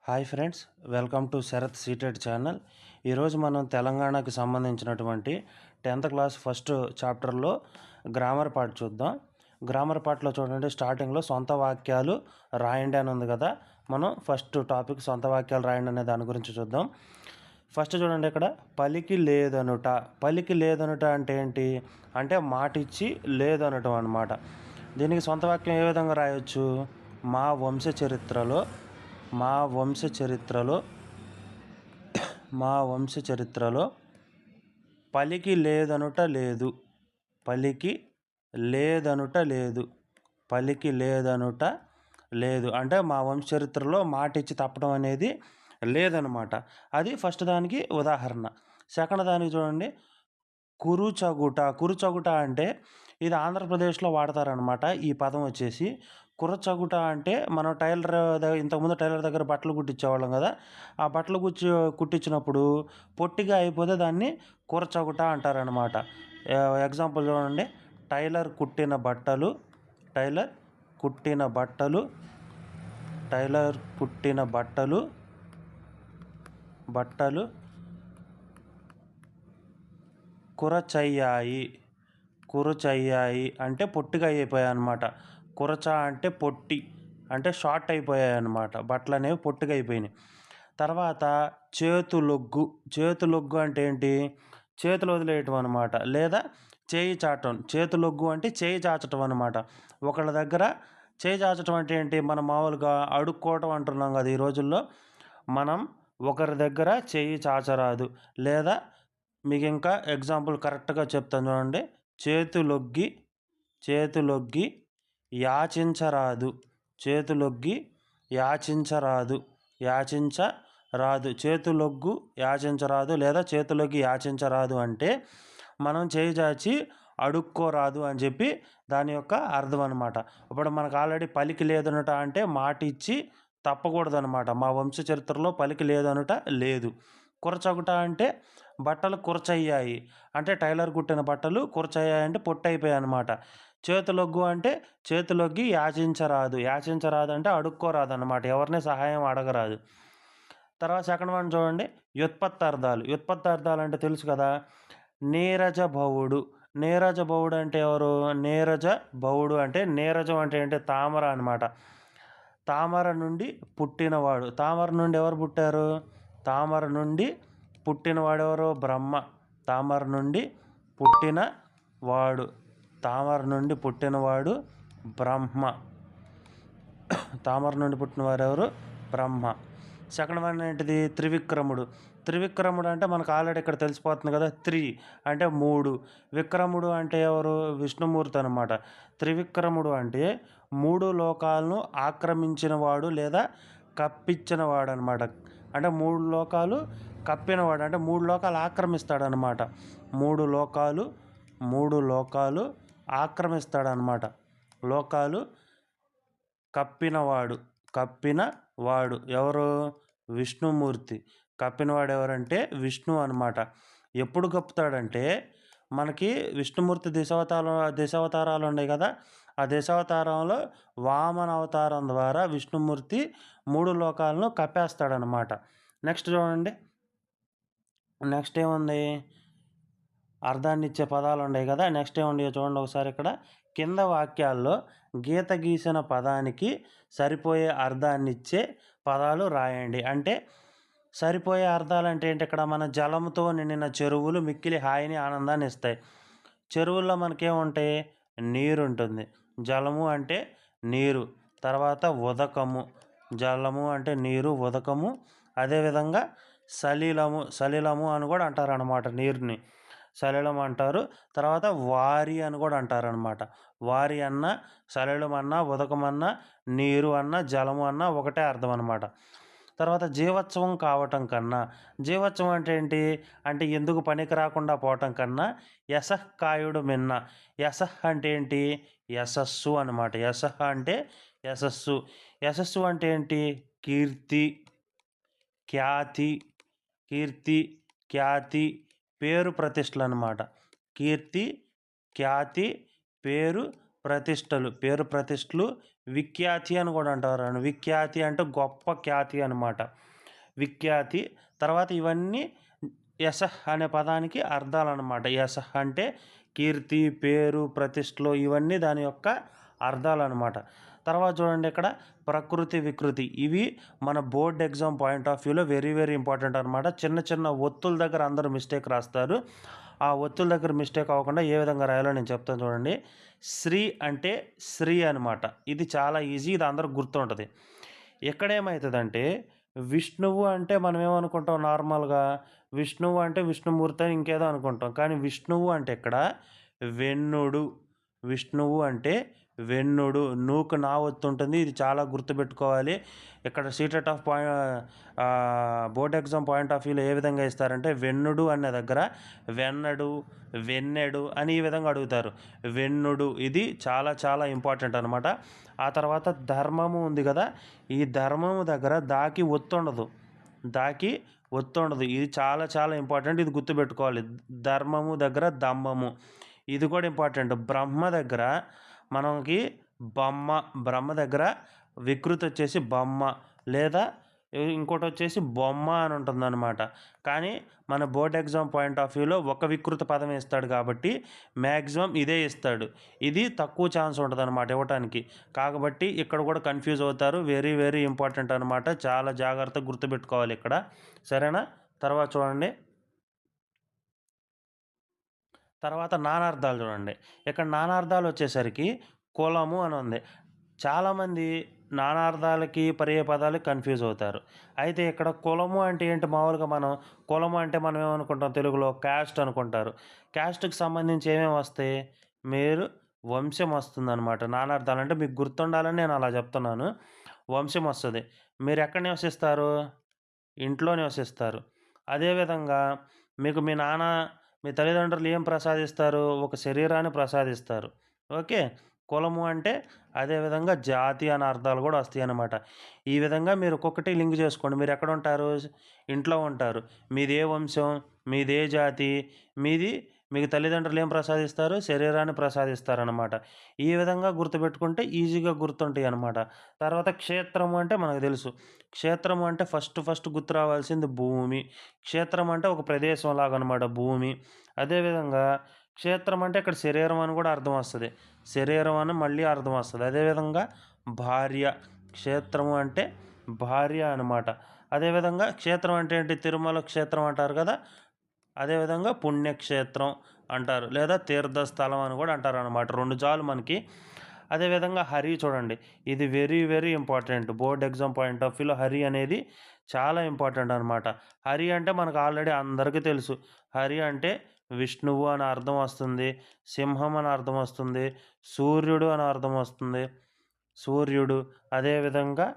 Hi friends, welcome to Sarath సీటెడ్ channel. ఈరోజు మనం తెలంగాణకి సంబంధించినటువంటి 10th క్లాస్ ఫస్ట్ చాప్టర్లో గ్రామర్ పార్ట్ చూద్దాం. గ్రామర్ పార్ట్లో చూడండి, స్టార్టింగ్లో సొంత వాక్యాలు రాయండి అని ఉంది కదా. మనం ఫస్ట్ టాపిక్ సొంత వాక్యాలు రాయండి అనే దాని గురించి చూద్దాం. ఫస్ట్ చూడండి, ఇక్కడ పలికి లేదనుట. పలికి లేదనుట అంటే ఏంటి అంటే మాట ఇచ్చి లేదనటం అన్నమాట. దీనికి సొంత వాక్యం ఏ విధంగా రాయొచ్చు? మా వంశ చరిత్రలో పలికి లేదనుట లేదు. అంటే మా వంశ చరిత్రలో మాట ఇచ్చి తప్పడం అనేది లేదనమాట. అది ఫస్ట్ దానికి ఉదాహరణ. సెకండ్ దానికి చూడండి, కురుచగుట అంటే ఇది ఆంధ్రప్రదేశ్లో వాడతారనమాట. ఈ పదం వచ్చేసి కురచగుట అంటే మనం ఇంతకుముందు టైలర్ దగ్గర బట్టలు కుట్టించేవాళ్ళం కదా. ఆ బట్టలు కుట్టించినప్పుడు పొట్టిగా అయిపోతే దాన్ని కురచగుట అంటారనమాట. ఎగ్జాంపుల్ చూడండి, టైలర్ కుట్టిన బట్టలు కురచయ్యాయి అంటే పొట్టిగా అయిపోయాయి అన్నమాట. కురచ అంటే పొట్టి, అంటే షార్ట్ అయిపోయాయి అన్నమాట. బట్టలు అనేవి పొట్టిగా అయిపోయినాయి. తర్వాత చేతులొగ్గు అంటే ఏంటి? చేతులు వదిలేయటం అనమాట, లేదా చేయి చాచటం. చేతులొగ్గు అంటే చేయి చాచటం అనమాట. ఒకళ్ళ దగ్గర చేయి చాచటం అంటే ఏంటి? మనం మామూలుగా అడుక్కోవటం అంటున్నాం కదా. ఈ రోజుల్లో మనం ఒకరి దగ్గర చేయి చాచరాదు. లేదా మీకు ఇంకా ఎగ్జాంపుల్ కరెక్ట్గా చెప్తాను చూడండి, చేతులొగ్గి యాచించరాదు. చేతులొగ్గు యాచించరాదు లేదా చేతులొగ్గి యాచించరాదు అంటే మనం చేయి చాచి అడుక్కోరాదు అని చెప్పి దాని యొక్క అర్థం అనమాట. ఇప్పుడు మనకు ఆల్రెడీ పలికి లేదనుట అంటే మాట ఇచ్చి తప్పకూడదు అనమాట. మా వంశ చరిత్రలో పలికి లేదనుట లేదు. కురచగుట అంటే బట్టలు కురచయ్యాయి అంటే టైలర్ కుట్టిన బట్టలు కురచయ్యాయి అంటే పొట్టయిపోయాయి అనమాట. చేతులొగ్గు అంటే చేతులొగ్గి యాచించరాదు అంటే అడుక్కోరాదు అనమాట, ఎవరిని సహాయం అడగరాదు. తర్వాత సెకండ్ వన్ చూడండి, వ్యుత్పత్తార్థాలు అంటే తెలుసు కదా. నీరజభవుడు అంటే ఎవరు? నీరజభవుడు అంటే నీరజం అంటే ఏంటి? తామర అనమాట. తామర నుండి పుట్టినవాడు. తామర నుండి ఎవరు పుట్టారు? తామర నుండి పుట్టినవాడెవరు? బ్రహ్మ. తామర నుండి పుట్టినవాడు బ్రహ్మ. తామర నుండి పుట్టినవారు ఎవరు? బ్రహ్మ. సెకండ్ వన్ ఏంటిది? త్రివిక్రముడు అంటే మనకు ఆల్రెడీ ఇక్కడ తెలిసిపోతుంది కదా. అంటే 3. విక్రముడు అంటే ఎవరు? విష్ణుమూర్తి అనమాట. త్రివిక్రముడు అంటే 3 లోకాలను ఆక్రమించినవాడు లేదా కప్పించినవాడు అనమాట. అంటే 3 లోకాలు కప్పినవాడు, అంటే 3 లోకాలు ఆక్రమిస్తాడనమాట. 3 లోకాలు ఆక్రమిస్తాడనమాట. లోకాలు కప్పినవాడు ఎవరు? విష్ణుమూర్తి. కప్పినవాడు ఎవరంటే విష్ణు అనమాట. ఎప్పుడు కప్పుతాడంటే మనకి విష్ణుమూర్తి దశావతారాలు ఉన్నాయి కదా. ఆ దశావతారంలో వామన అవతారం ద్వారా విష్ణుమూర్తి 3 లోకాలను కప్పేస్తాడనమాట. నెక్స్ట్ చూడండి, నెక్స్ట్ ఏముంది? అర్థాన్ని ఇచ్చే పదాలు ఉన్నాయి కదా. నెక్స్ట్ ఏముంది చూడండి ఒకసారి. ఇక్కడ కింద వాక్యాల్లో గీత గీసిన పదానికి సరిపోయే అర్థాన్ని ఇచ్చే పదాలు రాయండి. అంటే సరిపోయే అర్థాలు అంటే ఏంటి? ఇక్కడ మన జలంతో నిండిన చెరువులు మిక్కిలి హాయిని ఆనందాన్ని ఇస్తాయి. చెరువుల్లో మనకేముంటాయి? నీరు ఉంటుంది. జలము అంటే నీరు. తర్వాత ఉదకము. జలము అంటే నీరు, ఉదకము. అదేవిధంగా సలిలము అని కూడా అంటారనమాట. నీరుని సలిలం అంటారు. తర్వాత వారి అని కూడా అంటారనమాట. వారి అన్న, సలిలం అన్న, ఉదకమన్న, నీరు అన్న, జలము అన్న ఒకటే అర్థం అనమాట. తర్వాత జీవోత్సవం కావటం కన్నా. జీవోత్సవం అంటే ఏంటి? అంటే ఎందుకు పనికి రాకుండా పోవటం కన్నా యశః కాయుడు మిన్న. యశః అంటే ఏంటి? యశస్సు అనమాట. యశః అంటే యశస్సు. యశస్సు అంటే ఏంటి? కీర్తి, ఖ్యాతి, పేరు ప్రతిష్టలు అనమాట. కీర్తి, ఖ్యాతి, పేరు ప్రతిష్టలు, పేరు ప్రతిష్టలు, విఖ్యాతి అని కూడా అంటారు. విఖ్యాతి అంటే గొప్ప ఖ్యాతి అనమాట. విఖ్యాతి. తర్వాత ఇవన్నీ యశః అనే పదానికి అర్థాలన్నమాట. యశః అంటే కీర్తి, పేరు, ప్రతిష్టలు ఇవన్నీ దాని యొక్క అర్థాలన్నమాట. తర్వాత చూడండి ఇక్కడ ప్రకృతి, వికృతి ఇవి మన బోర్డ్ ఎగ్జామ్ పాయింట్ ఆఫ్ వ్యూలో వెరీ వెరీ ఇంపార్టెంట్ అనమాట. చిన్న చిన్న ఒత్తుల దగ్గర అందరూ మిస్టేక్ రాస్తారు. ఆ ఒత్తుల దగ్గర మిస్టేక్ అవ్వకుండా ఏ విధంగా రాయాలో నేను చెప్తాను చూడండి. శ్రీ అంటే శ్రీ అనమాట. ఇది చాలా ఈజీ, ఇది అందరికి గుర్తుంటుంది. ఎక్కడేమవుతుందంటే విష్ణువు అంటే మనం ఏమనుకుంటాం నార్మల్గా, విష్ణువు అంటే విష్ణుమూర్తి అని ఇంకేదో అనుకుంటాం. కానీ విష్ణువు అంటే ఇక్కడ వెన్నుడు. విష్ణువు అంటే వెన్నుడు. నూకు నా ఒత్తు ఉంటుంది. ఇది చాలా గుర్తుపెట్టుకోవాలి. ఇక్కడ CTET of board exam point of వ్యూలో ఏ విధంగా ఇస్తారంటే వెన్నుడు అనే దగ్గర వెన్నడు, వెన్నెడు అని ఈ విధంగా అడుగుతారు. వెన్నుడు ఇది చాలా చాలా ఇంపార్టెంట్ అనమాట. ఆ తర్వాత ధర్మము ఉంది కదా, ఈ ధర్మము దగ్గర దాకి ఒత్తుండదు. దాకి ఒత్తుండదు. ఇది చాలా చాలా ఇంపార్టెంట్. ఇది గుర్తుపెట్టుకోవాలి. ధర్మము దగ్గర దమ్మము. ఇది కూడా ఇంపార్టెంట్. బ్రహ్మ దగ్గర మనకి బొమ్మ. బ్రహ్మ దగ్గర వికృతి వచ్చేసి బొమ్మ, లేదా ఇంకోటి వచ్చేసి బొమ్మ అని ఉంటుందన్నమాట. కానీ మన బోర్డ్ ఎగ్జామ్ పాయింట్ ఆఫ్ వ్యూలో ఒక వికృత పదం ఇస్తాడు కాబట్టి మ్యాక్సిమం ఇదే ఇస్తాడు. ఇది తక్కువ ఛాన్స్ ఉంటుంది అనమాట ఇవ్వటానికి. కాబట్టి ఇక్కడ కూడా కన్ఫ్యూజ్ అవుతారు. వెరీ వెరీ ఇంపార్టెంట్ అనమాట. చాలా జాగ్రత్తగా గుర్తుపెట్టుకోవాలి ఇక్కడ. సరేనా? తర్వాత చూడండి. తర్వాత నానార్థాలు చూడండి. ఇక్కడ నానార్థాలు వచ్చేసరికి కులము అని ఉంది. చాలామంది నానార్థాలకి పర్యాయపదాలకి కన్ఫ్యూజ్ అవుతారు. అయితే ఇక్కడ కులము అంటే ఏంటి, మామూలుగా కులము అంటే మనం ఏమనుకుంటాం తెలుగులో క్యాస్ట్ అనుకుంటారు. క్యాస్ట్‌కి సంబంధించి ఏమేమి వస్తాయి? మీరు వంశం వస్తుందనమాట. నానార్థాలు అంటే మీకు గుర్తుండాలని నేను అలా చెప్తున్నాను. వంశం వస్తది. మీరు ఎక్కడ నివసిస్తారు? ఇంట్లో నివసిస్తారు. అదేవిధంగా మీకు మీ తల్లిదండ్రులు ఏం ప్రసాదిస్తారు? ఒక శరీరాన్ని ప్రసాదిస్తారు. ఓకే. కులము అంటే అదేవిధంగా జాతి అనే అర్థాలు కూడా వస్తాయన్నమాట. ఈ విధంగా మీరు ఒక్కొక్కటి లింక్ చేసుకోండి. మీరు ఎక్కడుంటారు? ఇంట్లో ఉంటారు. మీదే వంశం, మీదే జాతి, మీకు తల్లిదండ్రులు ఏం ప్రసాదిస్తారు? శరీరాన్ని ప్రసాదిస్తారనమాట. ఈ విధంగా గుర్తుపెట్టుకుంటే ఈజీగా గుర్తుంటాయన్నమాట. తర్వాత క్షేత్రము అంటే మనకు తెలుసు. క్షేత్రము అంటే ఫస్ట్ గుర్తు రావాల్సింది భూమి. క్షేత్రం అంటే ఒక ప్రదేశం లాగనమాట భూమి. అదేవిధంగా క్షేత్రం అంటే ఇక్కడ శరీరం అని కూడా అర్థం వస్తది. శరీరం అని మళ్ళీ అర్థం వస్తది. అదేవిధంగా భార్య. క్షేత్రము అంటే భార్య అనమాట. అదేవిధంగా క్షేత్రం అంటే ఏంటి? తిరుమల క్షేత్రం అంటారు కదా! అదేవిధంగా పుణ్యక్షేత్రం అంటారు. లేదా తీర్థస్థలం అని కూడా అంటారనమాట. 2 చాలు మనకి. అదేవిధంగా హరి చూడండి. ఇది very very important. Board exam point of వ్యూలో హరి అనేది చాలా ఇంపార్టెంట్ అనమాట. హరి అంటే మనకు ఆల్రెడీ అందరికీ తెలుసు. హరి అంటే విష్ణువు అని అర్థం వస్తుంది. సింహం అని అర్థం వస్తుంది. సూర్యుడు అని అర్థం వస్తుంది. సూర్యుడు. అదేవిధంగా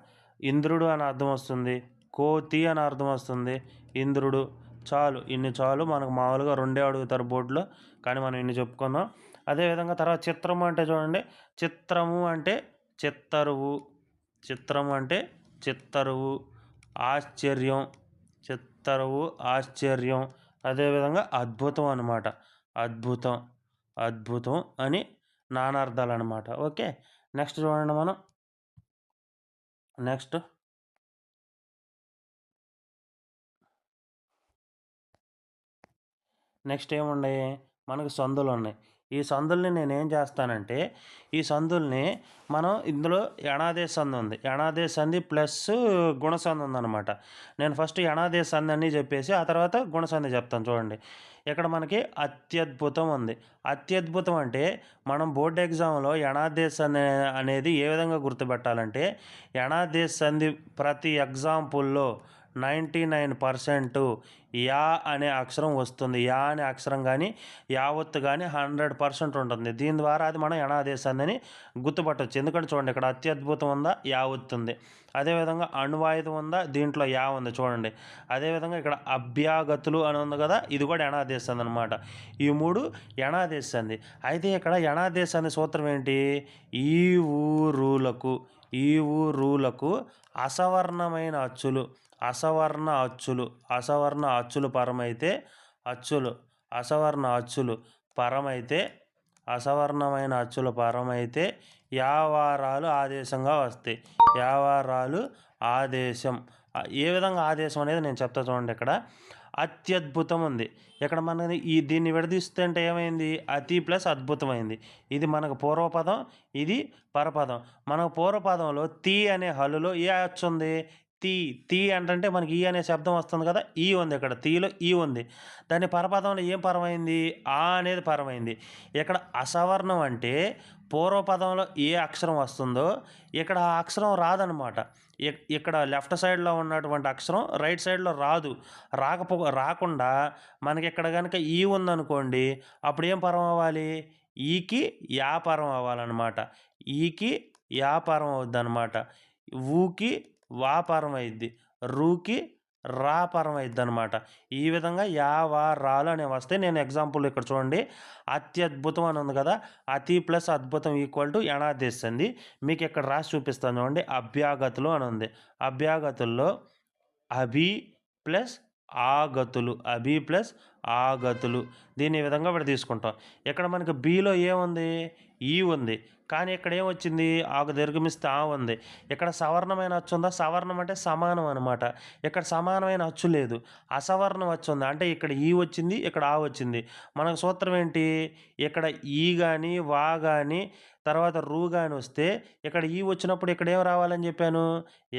ఇంద్రుడు అని అర్థం వస్తుంది. కోతి అని అర్థం వస్తుంది. ఇంద్రుడు. చాలు. ఇన్ని చాలు. మనకు మామూలుగా 2 అడుగుతారు బోర్డులో. కానీ మనం ఇన్ని చెప్పుకున్నాం. అదేవిధంగా తర్వాత చిత్రము అంటే చూడండి. చిత్రము అంటే చిత్తరువు. చిత్రము అంటే చిత్తరువు. ఆశ్చర్యం. చిత్తరువు, ఆశ్చర్యం. అదేవిధంగా అద్భుతం అనమాట. అద్భుతం. అద్భుతం అని నానార్థాలనమాట. ఓకే. నెక్స్ట్ చూడండి మనం. నెక్స్ట్ ఏమున్నాయి? మనకు సందులున్నాయి. ఈ సందుల్ని నేనేం చేస్తానంటే, ఈ సందుల్ని మనం ఇందులో యణాదేశ సంధి ఉంది. యణాదేశ సంధి ప్లస్ గుణసంధి ఉందనమాట. నేను ఫస్ట్ యణాదేశ సంధి అని చెప్పేసి ఆ తర్వాత గుణసంధి చెప్తాను చూడండి. ఇక్కడ మనకి అత్యద్భుతం ఉంది. అత్యద్భుతం అంటే మనం బోర్డ్ ఎగ్జామ్‌లో యణాదేశ అనేది ఏ విధంగా గుర్తుపెట్టాలంటే, యణాదేశ సంధి ప్రతి ఎగ్జాంపుల్‌లో 99% యా అనే అక్షరం వస్తుంది. యా అనే అక్షరం కానీ, యావత్తు కానీ 100% ఉంటుంది. దీని ద్వారా అది మనం యణాదేశ సంధిని గుర్తుపట్టొచ్చు. ఎందుకంటే చూడండి, ఇక్కడ అత్యద్భుతం ఉందా? యావత్తు ఉంది. అదేవిధంగా అణ్వాయుధం ఉందా? దీంట్లో యా ఉంది చూడండి. అదేవిధంగా ఇక్కడ అభ్యాగతులు అని ఉంది కదా! ఇది కూడా యణాదేశ సంధి అనమాట. ఈ 3 యణాదేశ సంధి. అయితే ఇక్కడ యణాదేశ సంధి సూత్రం ఏంటి? ఈ ఊరులకు అసవర్ణమైన అచ్చులు. అసవర్ణ అచ్చులు పరమైతే అసవర్ణమైన అచ్చుల పరమైతే యావారాలు ఆదేశంగా వస్తాయి. యావారాలు ఆదేశం. ఏ విధంగా ఆదేశం అనేది నేను చెప్తా చూడండి. ఇక్కడ అత్యద్భుతం ఉంది. ఇక్కడ మనది దీన్ని విడదీస్తే అంటే ఏమైంది? అతి ప్లస్ అద్భుతమైంది. ఇది మనకు పూర్వపదం, ఇది పరపదం. మనకు పూర్వపదంలో తి అనే హల్లులో ఏ అచ్చు ఉంది? తి అంటే మనకి ఈ అనే శబ్దం వస్తుంది కదా, ఈ ఉంది. ఇక్కడ తీలో ఈ ఉంది. దాని పరపదంలో ఏం పరమైంది? ఆ అనేది పరమైంది. ఇక్కడ అసవర్ణం అంటే పూర్వపదంలో ఏ అక్షరం వస్తుందో ఇక్కడ ఆ అక్షరం రాదనమాట. ఇక్కడ లెఫ్ట్ సైడ్లో ఉన్నటువంటి అక్షరం రైట్ సైడ్లో రాదు. రాకుండా మనకి ఇక్కడ కనుక ఈ ఉందనుకోండి, అప్పుడు ఏం పరం అవ్వాలి? ఈకి యాపరం అవ్వాలన్నమాట. ఈకి యాపరం అవుద్ది అనమాట. ఊకి వాపరం అయింది, రూకి రాపరం అయింది అనమాట. ఈ విధంగా యావారాలు అనేవి వస్తాయి. నేను ఎగ్జాంపుల్ ఇక్కడ చూడండి. అత్యద్భుతం అని ఉంది కదా, అతి ప్లస్ అద్భుతం ఈక్వల్ టు ఎనాదేశంది. మీకు ఇక్కడ రాసి చూపిస్తాను చూడండి. అభ్యాగతులు అని ఉంది. అభ్యాగతుల్లో అభి ప్లస్ ఆగతులు, అభి ప్లస్ ఆగతులు. దీన్ని ఈ విధంగా ఇక్కడ తీసుకుంటాం. ఇక్కడ మనకి బిలో ఏముంది? ఈ ఉంది. కానీ ఇక్కడ ఏమొచ్చింది? ఆకు దీర్ఘమిస్తే ఆ ఉంది. ఇక్కడ సవర్ణమైన అచ్చు ఉందా? సవర్ణం అంటే సమానం అనమాట. ఇక్కడ సమానమైన అచ్చు లేదు, అసవర్ణం అచ్చు ఉంది. అంటే ఇక్కడ ఈ వచ్చింది, ఇక్కడ ఆ వచ్చింది. మనకు సూత్రం ఏంటి? ఇక్కడ ఈ కానీ వా కానీ తర్వాత రూ కానీ వస్తే ఇక్కడ ఈ వచ్చినప్పుడు ఇక్కడ ఏం రావాలని చెప్పాను?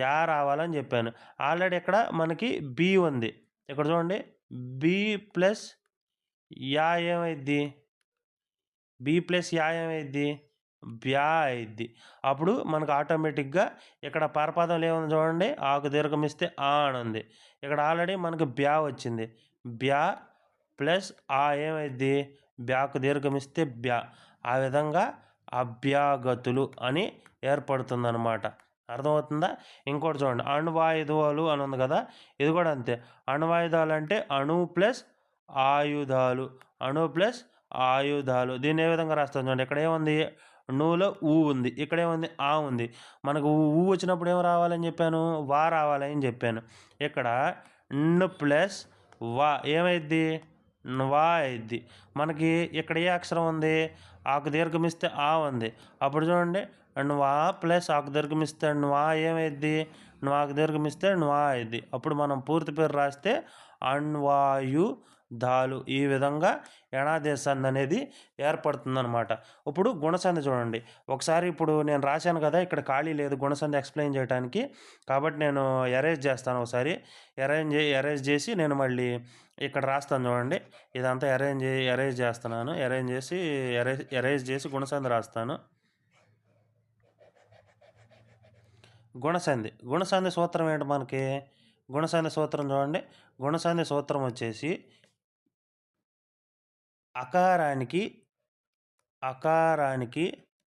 యా రావాలని చెప్పాను. ఆల్రెడీ ఇక్కడ మనకి బి ఉంది. ఇక్కడ చూడండి, బి ప్లస్ యా ఏమైద్ది? బి ప్లస్ యా ఏమైద్ది? బ్యా అయిద్ది. అప్పుడు మనకు ఆటోమేటిక్గా ఇక్కడ పరపదంలో ఏముంది చూడండి, ఆకు దీర్ఘమిస్తే ఆ అని ఉంది. ఇక్కడ ఆల్రెడీ మనకు బ్యా వచ్చింది. బ్యా ప్లస్ ఆ ఏమైద్ది? బ్యాకు దీర్ఘమిస్తే బ్యా. ఆ విధంగా అభ్యాగతులు అని ఏర్పడుతుందన్నమాట. అర్థమవుతుందా? ఇంకోటి చూడండి, అణ్వాయుధాలు అని ఉంది కదా, ఇది కూడా అంతే. అణ్వాయుధాలు అంటే అణు ప్లస్ ఆయుధాలు, అణు ప్లస్ ఆయుధాలు. దీన్ని ఏ విధంగా రాస్తాం చూడండి. ఇక్కడ ఏముంది? నూలో ఊ ఉంది, ఇక్కడ ఏముంది? ఆ ఉంది. మనకు ఊ వచ్చినప్పుడు ఏం రావాలని చెప్పాను? వా రావాలని చెప్పాను. ఇక్కడ న్ ప్లస్ వా ఏమైద్ది? వా అయిద్ది. మనకి ఇక్కడ ఏ అక్షరం ఉంది? ఆకు దీర్ఘమిస్తే ఆ ఉంది. అప్పుడు చూడండి, వా ప్లస్ ఆకు దీర్ఘమిస్తే వా ఏమైద్ది? ఆకు దీర్ఘమిస్తే వా అయిద్ది. అప్పుడు మనం పూర్తి పేరు రాస్తే అణ్వాయుధాలు. ఈ విధంగా ఎణాదేశాన్ని అనేది ఏర్పడుతుందన్నమాట. ఇప్పుడు గుణసంధి చూడండి. ఒకసారి ఇప్పుడు నేను రాశాను కదా, ఇక్కడ ఖాళీ లేదు గుణసంధి ఎక్స్ప్లెయిన్ చేయడానికి. కాబట్టి నేను ఎరేజ్ చేస్తాను. ఒకసారి ఎరేజ్ చేసి నేను మళ్ళీ ఇక్కడ రాస్తాను చూడండి. ఇదంతా ఎరేజ్ చేస్తున్నాను. ఎరేజ్ చేసి గుణసంధి రాస్తాను. గుణసంధి సూత్రం ఏంటి మనకి? గుణసంధి సూత్రం చూడండి. గుణసంధి సూత్రం వచ్చేసి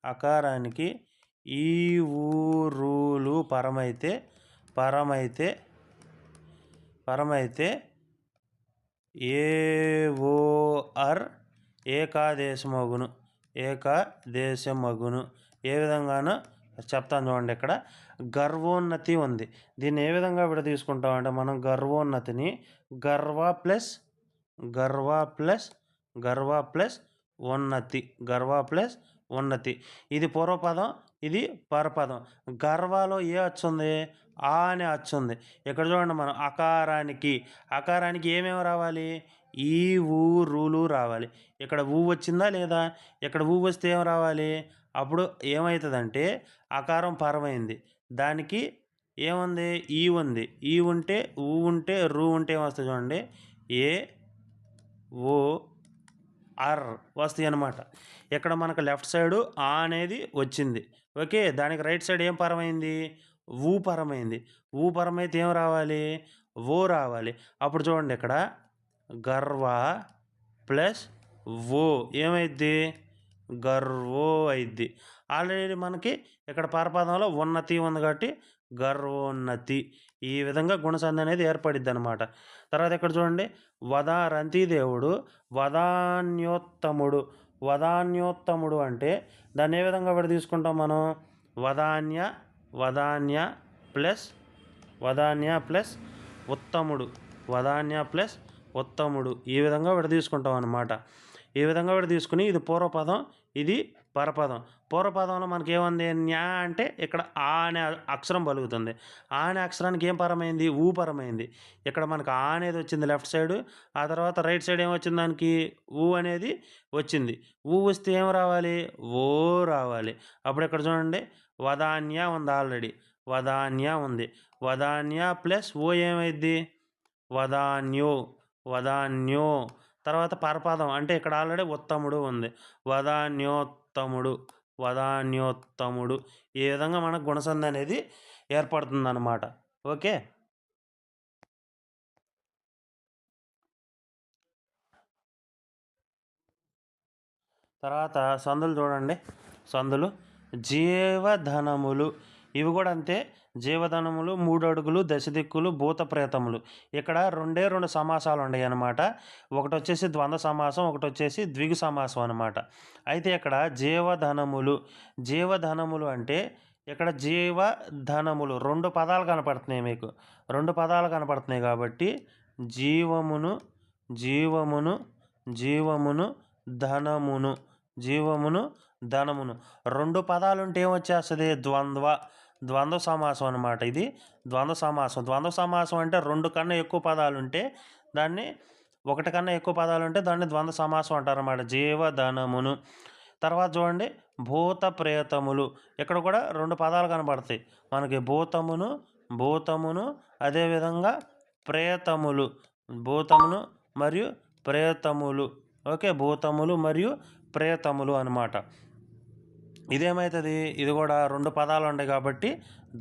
అకారానికి ఈ ఊరులు పరమైతే ఏఓఆర్ ఏకాదేశమగును. ఏ విధంగానో చెప్తాను చూడండి. ఇక్కడ గర్వోన్నతి ఉంది. దీన్ని ఏ విధంగా తీసుకుంటామంటే మనం గర్వోన్నతిని గర్వ ప్లస్ ఉన్నతి. ఇది పూర్వపదం, ఇది పరపదం. గర్వాలో ఏ అచ్చు ఉంది? ఆ అనే అచ్చు ఉంది. ఇక్కడ చూడండి, మనం అకారానికి ఏమేమి రావాలి? ఈ ఊరులు రావాలి. ఇక్కడ ఊ వచ్చిందా లేదా? ఇక్కడ ఊ వస్తే ఏం రావాలి? అప్పుడు ఏమవుతుందంటే అకారం పరమైంది. దానికి ఏముంది? ఈ ఉంది. ఈ ఉంటే ఊ ఉంటే రూ ఉంటే ఏమొస్తుంది చూడండి, ఏ ఓ ఆర్ వస్తాయి అన్నమాట. ఇక్కడ మనకు లెఫ్ట్ సైడు ఆ అనేది వచ్చింది. ఓకే, దానికి రైట్ సైడ్ ఏం పరమైంది? ఊ పరమైంది. ఊ పరమైతే ఏం రావాలి? ఓ రావాలి. అప్పుడు చూడండి, ఇక్కడ గర్వ ప్లస్ ఓ ఏమైద్ది? గర్వో అయిద్ది. ఆల్రెడీ మనకి ఇక్కడ పరపదంలో ఉన్నతి ఉంది కాబట్టి గర్వోన్నతి. ఈ విధంగా గుణసంధి అనేది ఏర్పడిద్ది అనమాట. తర్వాత ఇక్కడ చూడండి, రంతిదేవుడు వదాన్యోత్తముడు అంటే దాన్ని ఏ విధంగా తీసుకుంటాం మనం? వదాన్య ప్లస్ ఉత్తముడు. ఈ విధంగా తీసుకుంటాం అన్నమాట. ఈ విధంగా తీసుకుని ఇది పూర్వపదం, ఇది పరపదం. పూర్వపదంలో మనకేముంది? న్యా అంటే ఇక్కడ ఆ అనే అక్షరం పలుకుతుంది. ఆ అనే అక్షరానికి ఏం పరమైంది? ఊ పరమైంది. ఇక్కడ మనకు ఆ అనేది వచ్చింది లెఫ్ట్ సైడు. ఆ తర్వాత రైట్ సైడ్ ఏమొచ్చింది దానికి? ఊ అనేది వచ్చింది. ఊ వస్తే ఏం రావాలి? ఓ రావాలి. అప్పుడు ఇక్కడ చూడండి వదాన్య ఉంది ఆల్రెడీ. వదాన్య ఉంది. వదాన్య ప్లస్ ఓ ఏమైద్ది? వదాన్యో. వదాన్యో. తర్వాత పరపదం అంటే ఇక్కడ ఆల్రెడీ ఉత్తముడు ఉంది. వదాన్యోత్తముడు. వదాన్యోత్తముడు. ఈ విధంగా మనకు గుణసంధి అనేది ఏర్పడుతుందన్నమాట. ఓకే. తర్వాత సందులు చూడండి. సందులు జీవధనములు ఇవి కూడా అంతే. జీవధనములు, 3 అడుగులు, దశదిక్కులు, భూత ప్రేతములు. ఇక్కడ రెండే 2 సమాసాలు ఉన్నాయి అన్నమాట. ఒకటొచ్చేసి ద్వంద్వ సమాసం, ఒకటొచ్చేసి ద్విగు సమాసం అన్నమాట. అయితే ఇక్కడ జీవధనములు. జీవధనములు అంటే ఇక్కడ జీవధనములు 2 పదాలు కనపడుతున్నాయి మీకు. 2 పదాలు కనపడుతున్నాయి కాబట్టి జీవమును, జీవమును, జీవమును, ధనమును, జీవమును, ధనమును 2 పదాలుంటే ఏమొచ్చేస్తుంది? ద్వంద్వ సమాసం అన్నమాట. ఇది ద్వంద్వ సమాసం. ద్వంద్వ సమాసం అంటే 2 కన్నా ఎక్కువ పదాలుంటే దాన్ని, 1 కన్నా ఎక్కువ పదాలుంటే దాన్ని ద్వంద్వ సమాసం అంటారన్నమాట. జీవధనమును. తర్వాత చూడండి భూత ప్రేతములు. ఇక్కడ కూడా 2 పదాలు కనపడతాయి మనకి. భూతమును అదేవిధంగా ప్రేతములు. భూతమును మరియు ప్రేతములు. ఓకే. భూతములు మరియు ప్రేతములు అన్నమాట. ఇదేమవుతుంది? ఇది కూడా 2 పదాలు ఉన్నాయి కాబట్టి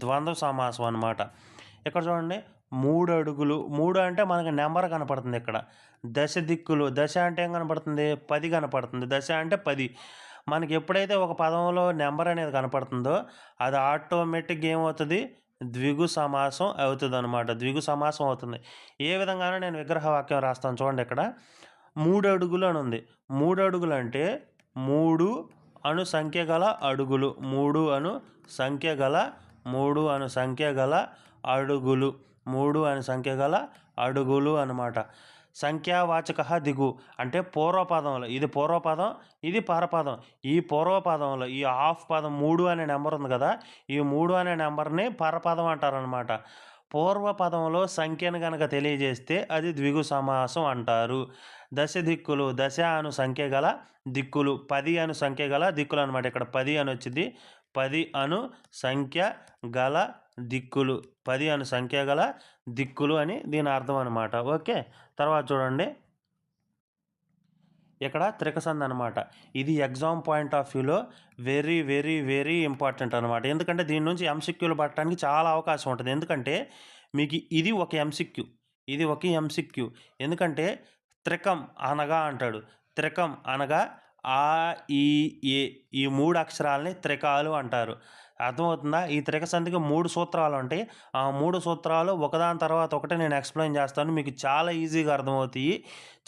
ద్వంద్వ సమాసం అన్నమాట. ఇక్కడ చూడండి 3 అడుగులు. 3 అంటే మనకి నెంబర్ కనపడుతుంది ఇక్కడ. దశ దిక్కులు. దశ అంటే ఏం కనపడుతుంది? 10 కనపడుతుంది. దశ అంటే 10. మనకి ఎప్పుడైతే ఒక పదంలో నెంబర్ అనేది కనపడుతుందో అది ఆటోమేటిక్గా ఏమవుతుంది? ద్విగు సమాసం అవుతుంది అనమాట. ద్విగు సమాసం అవుతుంది. ఏ విధంగానో నేను విగ్రహ వాక్యం రాస్తాను చూడండి. ఇక్కడ 3 అడుగులు అని ఉంది. 3 అడుగులు అంటే 3 అను సంఖ్య గల అడుగులు. 3 అను సంఖ్య గల అడుగులు. 3 అను సంఖ్య గల అడుగులు అన్నమాట. సంఖ్యావాచక దిగు అంటే పూర్వపదంలో, ఇది పూర్వపదం, ఇది పరపదం. ఈ పూర్వపదంలో ఈ హాఫ్ పదం 3 అనే నెంబర్ ఉంది కదా, ఈ 3 అనే నెంబర్ని పరపదం అంటారనమాట. పూర్వపదంలో సంఖ్యను కనుక తెలియజేస్తే అది ద్విగు సమాసం అంటారు. దశ దిక్కులు. దశ అను సంఖ్య గల దిక్కులు. 10 అను సంఖ్య గల దిక్కులు అనమాట. ఇక్కడ 10 అని వచ్చింది. 10 అను సంఖ్య గల దిక్కులు. 10 అను సంఖ్య గల దిక్కులు అని దీని అర్థం అనమాట. ఓకే. తర్వాత చూడండి ఇక్కడ త్రికసంధి అనమాట. ఇది ఎగ్జామ్ పాయింట్ ఆఫ్ వ్యూలో వెరీ వెరీ వెరీ ఇంపార్టెంట్ అనమాట. ఎందుకంటే దీని నుంచి ఎంసీక్యూలు పట్టడానికి చాలా అవకాశం ఉంటుంది. ఎందుకంటే మీకు ఇది ఒక ఎంసీక్యూ, ఇది ఒక ఎంసీక్యూ. ఎందుకంటే త్రికం అనగా అంటాడు. త్రికం అనగా ఆ, ఈ, ఏ ఈ 3 అక్షరాలని త్రికాలు అంటారు. అర్థమవుతుందా? ఈ త్రికసంధికి 3 సూత్రాలు ఉంటాయి. ఆ 3 సూత్రాలు ఒకదాని తర్వాత ఒకటి నేను ఎక్స్ప్లెయిన్ చేస్తాను. మీకు చాలా ఈజీగా అర్థమవుతాయి.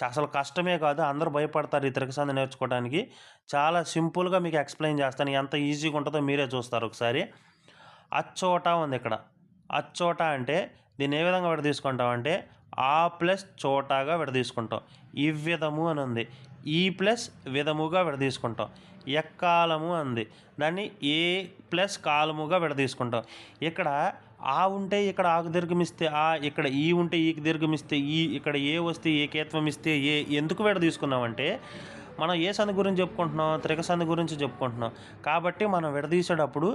అసలు కష్టమే కాదు. అందరూ భయపడతారు ఈ త్రికసంధి నేర్చుకోవడానికి. చాలా సింపుల్గా మీకు ఎక్స్ప్లెయిన్ చేస్తాను. ఎంత ఈజీగా ఉంటుందో మీరే చూస్తారు ఒకసారి. అచ్చోట ఉంది ఇక్కడ. అచ్చోట అంటే దీన్ని ఏ విధంగా విడదీసుకుంటామంటే ఆ ప్లస్ చోటాగా విడదీసుకుంటాం. ఇవ్విధము అని ఉంది. ఈ ప్లస్ విధముగా విడదీసుకుంటాం. ఎక్కాలము అంది. దాన్ని ఏ ప్లస్ కాలముగా విడదీసుకుంటాం. ఇక్కడ ఆ ఉంటే ఇక్కడ ఆకు దీర్ఘమిస్తే ఆ, ఇక్కడ ఈ ఉంటే ఈకి దీర్ఘమిస్తే ఈ, ఇక్కడ ఏ వస్తే ఏ కేత్వం ఇస్తే ఏ. ఎందుకు విడదీసుకున్నామంటే మనం ఏ సంధి గురించి చెప్పుకుంటున్నాం? త్రికసంధి గురించి చెప్పుకుంటున్నాం. కాబట్టి మనం విడదీసేటప్పుడు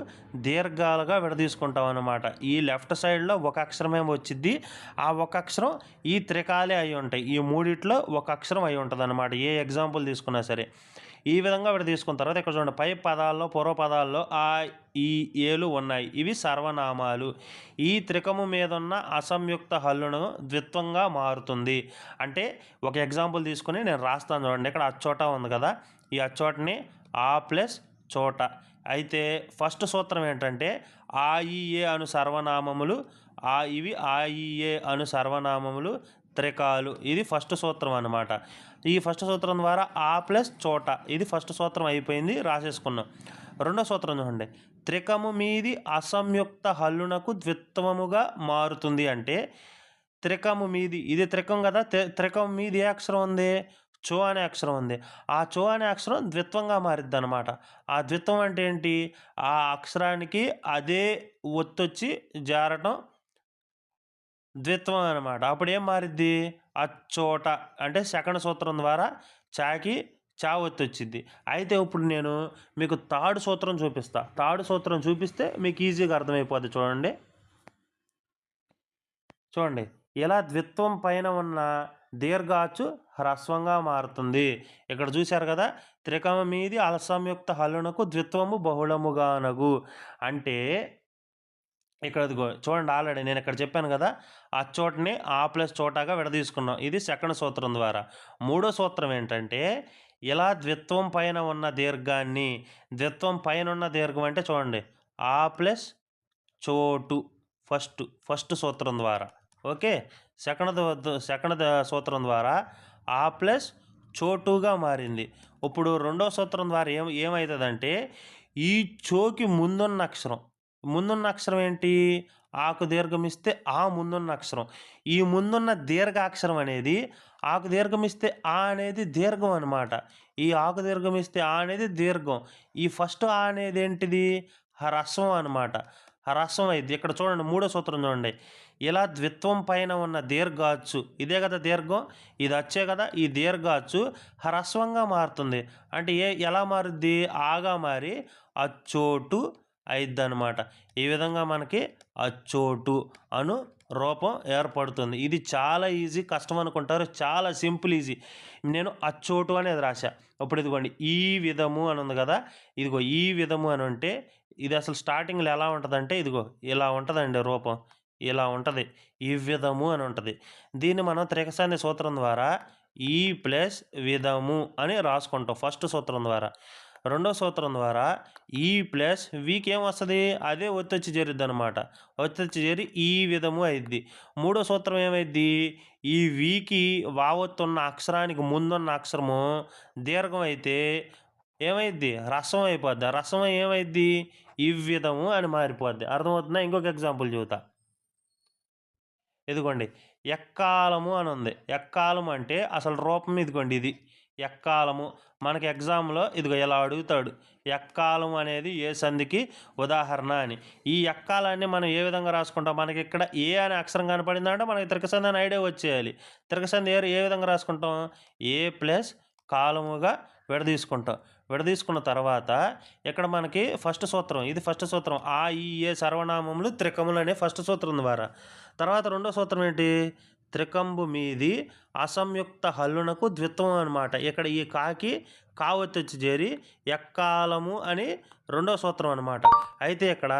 దీర్ఘాలుగా విడదీసుకుంటాం అన్నమాట. ఈ లెఫ్ట్ సైడ్లో ఒక అక్షరమే వచ్చిద్ది. ఆ ఒక అక్షరం ఈ త్రికాలే అయి ఉంటాయి. ఈ మూడిట్లో ఒక అక్షరం అయి ఉంటుంది అన్నమాట. ఏ ఎగ్జాంపుల్ తీసుకున్నా సరే ఈ విధంగా తీసుకున్న తర్వాత ఇక్కడ చూడండి పై పదాల్లో పూర్వపదాల్లో ఆ, ఈ, ఏలు ఉన్నాయి. ఇవి సర్వనామాలు. ఈ త్రికము మీద ఉన్న అసంయుక్త హల్లును ద్విత్వంగా మారుతుంది. అంటే ఒక ఎగ్జాంపుల్ తీసుకుని నేను రాస్తాను చూడండి. ఇక్కడ అచ్చోట ఉంది కదా, ఈ అచ్చోటని ఆ ప్లస్ చోట. అయితే ఫస్ట్ సూత్రం ఏంటంటే ఆ, ఈ, ఏ అను సర్వనామములు, ఇవి ఆ, ఈ, ఏ అను సర్వనామములు త్రికాలు. ఇది ఫస్ట్ సూత్రం అన్నమాట. ఈ ఫస్ట్ సూత్రం ద్వారా ఆ ప్లస్ చోట, ఇది ఫస్ట్ సూత్రం అయిపోయింది, రాసేసుకున్నాం. రెండో సూత్రం చూడండి. త్రికము మీది అసంయుక్త హల్లునకు ద్విత్వముగా మారుతుంది అంటే త్రికము మీది, ఇది త్రికం కదా, త్రికం మీది ఏ అక్షరం ఉంది? చో అనే అక్షరం ఉంది. ఆ చో అనే అక్షరం ద్విత్వంగా మారిద్దనమాట. ఆ ద్విత్వం అంటే ఏంటి? ఆ అక్షరానికి అదే ఒత్తొచ్చి జారటం ద్విత్వం అనమాట. అప్పుడేం మారిద్ది? అచ్చోట అంటే సెకండ్ సూత్రం ద్వారా చాకి చా ఒత్తొచ్చిద్ది. అయితే ఇప్పుడు నేను మీకు థర్డ్ సూత్రం చూపిస్తా. థర్డ్ సూత్రం చూపిస్తే మీకు ఈజీగా అర్థమైపోద్ది చూడండి. చూడండి. ఇలా ద్విత్వం పైన ఉన్న దీర్ఘాచ్చు హ్రస్వంగా మారుతుంది. ఇక్కడ చూశారు కదా! త్రికమ మీది అలసంయుక్త హల్లునకు ద్విత్వము బహుళముగానగు. అంటే ఇక్కడ ఇదిగో చూడండి, ఆల్రెడీ నేను ఇక్కడ చెప్పాను కదా! అచ్చోటని ఆ ప్లస్ చోటాగా విడదీసుకున్నాం. ఇది సెకండ్ సూత్రం ద్వారా. మూడో సూత్రం ఏంటంటే, ఇలా ద్విత్వం పైన ఉన్న దీర్ఘాన్ని, ద్విత్వం పైనున్న దీర్ఘం అంటే చూడండి, ఆ ప్లస్ చోటు ఫస్ట్ సూత్రం ద్వారా. ఓకే. సెకండ్ సూత్రం ద్వారా ఆ ప్లస్ చోటుగా మారింది. ఇప్పుడు రెండో సూత్రం ద్వారా ఏమవుతుందంటే, ఈ చోకి ముందున్న అక్షరం ఏంటి? ఆకు దీర్ఘమిస్తే ఆ ముందున్న అక్షరం. ఈ ముందున్న దీర్ఘాక్షరం అనేది ఆకు దీర్ఘమిస్తే ఆ అనేది దీర్ఘం అనమాట. ఈ ఆకు దీర్ఘమిస్తే ఆ అనేది దీర్ఘం. ఈ ఫస్ట్ ఆ అనేది ఏంటిది? హ్రస్వం అనమాట. హ్రస్వం అయింది. ఇక్కడ చూడండి, మూడో సూత్రం చూడండి. ఇలా ద్విత్వం పైన ఉన్న దీర్ఘాచ్చు, ఇదే కదా దీర్ఘం, ఇది అచ్చే కదా, ఈ దీర్ఘాచ్చు హ్రస్వంగా మారుతుంది. అంటే ఎలా మారుద్ది? ఆగా మారి అచ్చోటు అయిద్దనమాట. ఈ విధంగా మనకి అచ్చోటు అను రూపం ఏర్పడుతుంది. ఇది చాలా ఈజీ. కష్టం అనుకుంటారు, చాలా సింపుల్, ఈజీ. నేను అచ్చోటు అనేది రాశా. ఇప్పుడు ఇదిగోండి, ఈ విధము అని ఉంది కదా, ఇదిగో ఈ విధము అని ఉంటే ఇది అసలు స్టార్టింగ్లో ఎలా ఉంటుందంటే ఇదిగో ఇలా ఉంటుందండి రూపం. ఇలా ఉంటుంది. ఈ విధము అని ఉంటుంది. దీన్ని మనం త్రికసాంధ్య సూత్రం ద్వారా ఈ ప్లస్ విధము అని రాసుకుంటాం ఫస్ట్ సూత్రం ద్వారా. రెండో సూత్రం ద్వారా ఈ ప్లస్ వీకి ఏమొస్తుంది? అదే ఒత్తొచ్చి చేరిద్ది అనమాట. ఒత్తొచ్చి చేరి ఈ విధము అయిద్ది. మూడో సూత్రం ఏమైద్ది? ఈ వీకి వావొత్తున్న అక్షరానికి ముందున్న అక్షరము దీర్ఘం అయితే ఏమైద్ది? రసం అయిపోద్ది. రసం ఏమైద్ది? ఈ విధము అని మారిపోద్ది. అర్థమవుతుందా? ఇంకొక ఎగ్జాంపుల్ చెబుతా. ఇదిగోండి, ఎక్కాలము అని ఉంది. ఎక్కాలము అంటే అసలు రూపం ఇదిగోండి, ఇది ఎక్కాలము. మనకి ఎగ్జామ్లో ఇదిగో ఇలా అడుగుతాడు, ఎక్కాలము అనేది ఏ సంధికి ఉదాహరణ అని. ఈ ఎక్కాలాన్ని మనం ఏ విధంగా రాసుకుంటాం? మనకి ఇక్కడ ఏ అనే అక్షరం కనపడిందంటే మనకి త్రికసంధి అని ఐడియా వచ్చేయాలి. త్రికసంధి ఏ విధంగా రాసుకుంటాం? ఏ ప్లస్ కాలముగా విడదీసుకున్న తర్వాత ఇక్కడ మనకి ఫస్ట్ సూత్రం, ఇది ఫస్ట్ సూత్రం, ఆ ఈ ఏ సర్వనామములు త్రికములు అనే ఫస్ట్ సూత్రం ద్వారా. తర్వాత రెండో సూత్రం ఏంటి? త్రికంబు మీది అసంయుక్త హల్లునకు ద్విత్వం అనమాట. ఇక్కడ ఈ కాకి కావొత్తొచ్చి చేరి ఎక్కాలము అని రెండో సూత్రం అనమాట. అయితే ఇక్కడ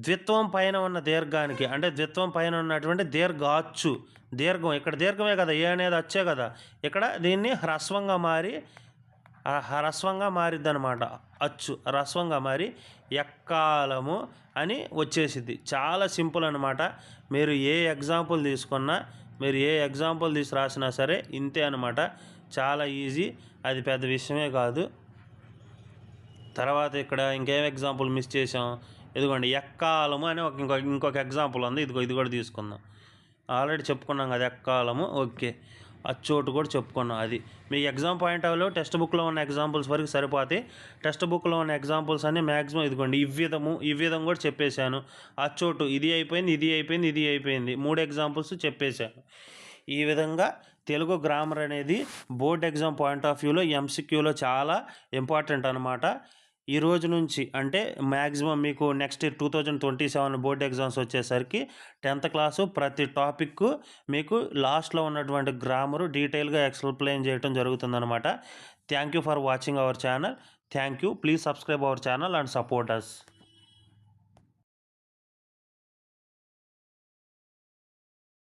ద్విత్వం పైన ఉన్న దీర్ఘానికి, అంటే ద్విత్వం పైన ఉన్నటువంటి దీర్ఘాచ్చు, దీర్ఘం ఇక్కడ దీర్ఘమే కదా, ఏ అనేది అచ్చే కదా, ఇక్కడ దీన్ని హ్రస్వంగా మారిద్దనమాట. అచ్చు హ్రస్వంగా మారి ఎక్కాలము అని వచ్చేసిద్ది. చాలా సింపుల్ అనమాట. మీరు ఏ ఎగ్జాంపుల్ తీసుకున్నా, మీరు ఏ ఎగ్జాంపుల్ తీసి రాసినా సరే ఇంతే అనమాట. చాలా ఈజీ, అది పెద్ద విషయమే కాదు. తర్వాత ఇక్కడ ఇంకేం ఎగ్జాంపుల్ మిస్ చేసాం? ఇదిగోండి, ఎక్కాలము అని ఇంకొక ఎగ్జాంపుల్ ఉంది. ఇది కూడా తీసుకుందాం. ఆల్రెడీ చెప్పుకున్నాం కదా ఎక్కాలము. ఓకే, అచ్చోటు కూడా చెప్పుకున్నాం. అది మీ exam point of view text బుక్లో ఉన్న ఎగ్జాంపుల్స్ వరకు సరిపోతాయి. టెక్స్ట్ బుక్లో ఉన్న ఎగ్జాంపుల్స్ అన్నీ మ్యాక్సిమం ఇదిగోండి, ఈ విధం కూడా చెప్పేశాను. అచ్చోటు ఇది అయిపోయింది. 3 ఎగ్జాంపుల్స్ చెప్పేశాను. ఈ విధంగా తెలుగు గ్రామర్ అనేది బోర్డ్ ఎగ్జామ్ పాయింట్ ఆఫ్ వ్యూలో ఎంసీక్యూలో చాలా ఇంపార్టెంట్ అనమాట. ఈ రోజు నుంచి అంటే మ్యాక్సిమం మీకు నెక్స్ట్ 2027 బోర్డ్ ఎగ్జామ్స్ వచ్చేసరికి 10th క్లాసు ప్రతి టాపిక్ మీకు లాస్ట్లో ఉన్నటువంటి గ్రామరు డీటెయిల్గా ఎక్స్ప్లెయిన్ చేయడం జరుగుతుందన్నమాట. Thank you for watching our channel. Thank you. Please subscribe our channel and support us.